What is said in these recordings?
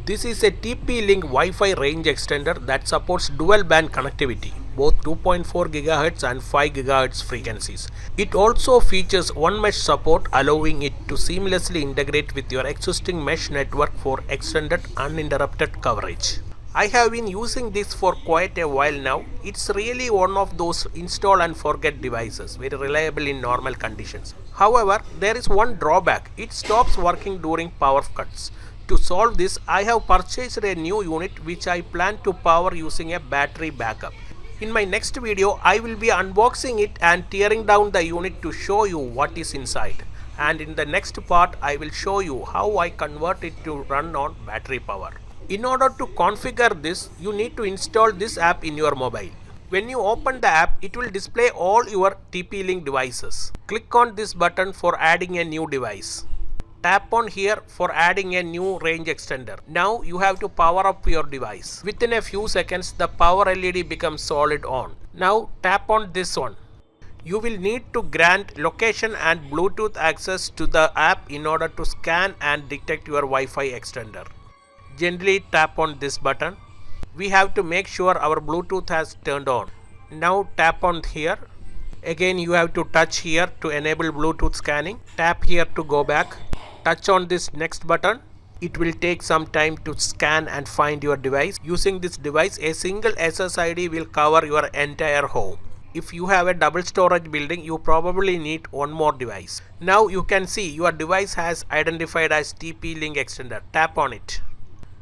This is a TP-LINK Wi-Fi range extender that supports dual band connectivity, both 2.4 GHz and 5 GHz frequencies. It also features one mesh support, allowing it to seamlessly integrate with your existing mesh network for extended uninterrupted coverage. I have been using this for quite a while now. It's really one of those install and forget devices, very reliable in normal conditions. However, there is one drawback. It stops working during power cuts. To solve this, I have purchased a new unit which I plan to power using a battery backup. In my next video, I will be unboxing it and tearing down the unit to show you what is inside. And in the next part, I will show you how I convert it to run on battery power. In order to configure this, you need to install this app in your mobile. When you open the app, it will display all your TP-LINK devices. Click on this button for adding a new device. Tap on here for adding a new range extender. Now you have to power up your device. Within a few seconds, the power LED becomes solid on. Now tap on this one. You will need to grant location and Bluetooth access to the app in order to scan and detect your Wi-Fi extender. Gently tap on this button. We have to make sure our Bluetooth has turned on. Now tap on here. Again you have to touch here to enable Bluetooth scanning. Tap here to go back. Touch on this next button. It will take some time to scan and find your device. Using this device, a single SSID will cover your entire home. If you have a double storage building, you probably need one more device. Now you can see your device has identified as TP-LINK extender. Tap on it.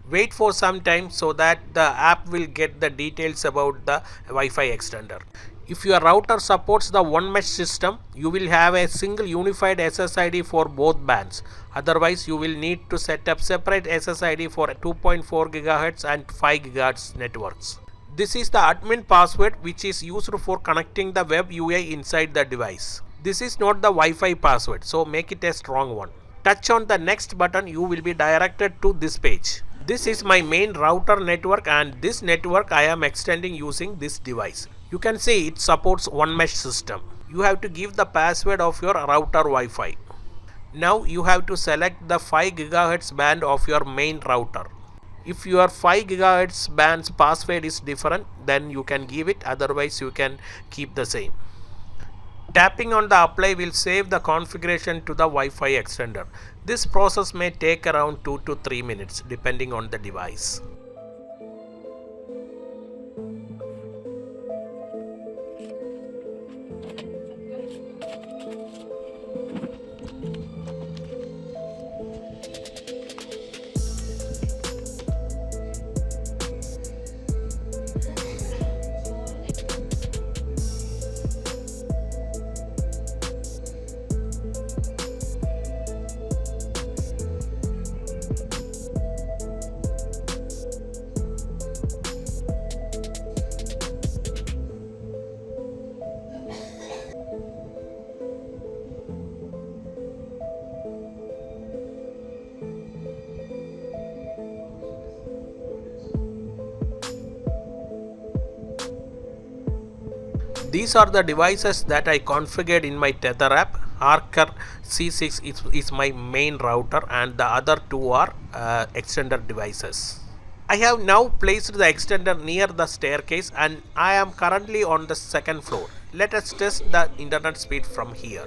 Wait for some time so that the app will get the details about the Wi-Fi extender. If your router supports the one mesh system, you will have a single unified SSID for both bands. Otherwise, you will need to set up separate SSID for 2.4 GHz and 5 GHz networks. This is the admin password which is used for connecting the web UI inside the device. This is not the Wi-Fi password, so make it a strong one. Touch on the next button, you will be directed to this page. This is my main router network, and this network I am extending using this device. You can see it supports one mesh system. You have to give the password of your router Wi-Fi. Now you have to select the 5 GHz band of your main router. If your 5 GHz band's password is different, then you can give it, otherwise you can keep the same. Tapping on the apply will save the configuration to the Wi-Fi extender. This process may take around 2 to 3 minutes depending on the device. These are the devices that I configured in my Tether app. Archer C6 is my main router, and the other two are extender devices. I have now placed the extender near the staircase, and I am currently on the second floor. Let us test the internet speed from here.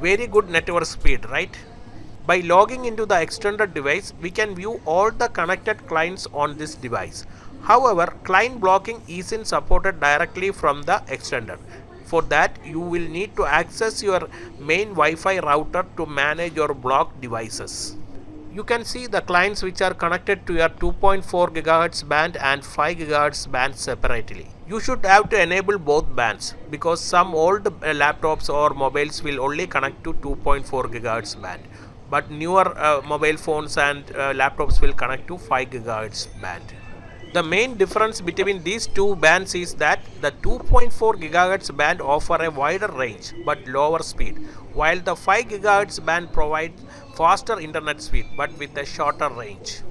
Very good network speed, right? By logging into the extended device, we can view all the connected clients on this device. However, client blocking isn't supported directly from the extender. For that, you will need to access your main Wi-Fi router to manage your blocked devices. You can see the clients which are connected to your 2.4 GHz band and 5 GHz band separately. You should have to enable both bands because some old laptops or mobiles will only connect to 2.4 GHz band. but newer mobile phones and laptops will connect to 5 GHz band. The main difference between these two bands is that the 2.4 GHz band offer a wider range but lower speed, while the 5 GHz band provides faster internet speed but with a shorter range.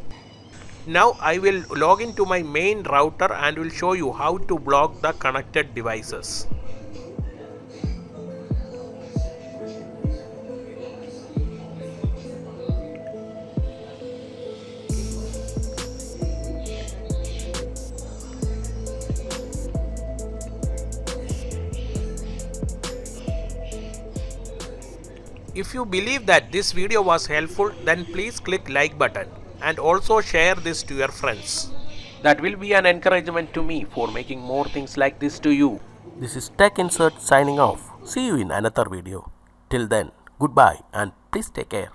Now I will log into my main router and will show you how to block the connected devices. If you believe that this video was helpful, then please click like button and also share this to your friends. That will be an encouragement to me for making more things like this to you. This is Tech Insert signing off. See you in another video. Till then, goodbye and please take care.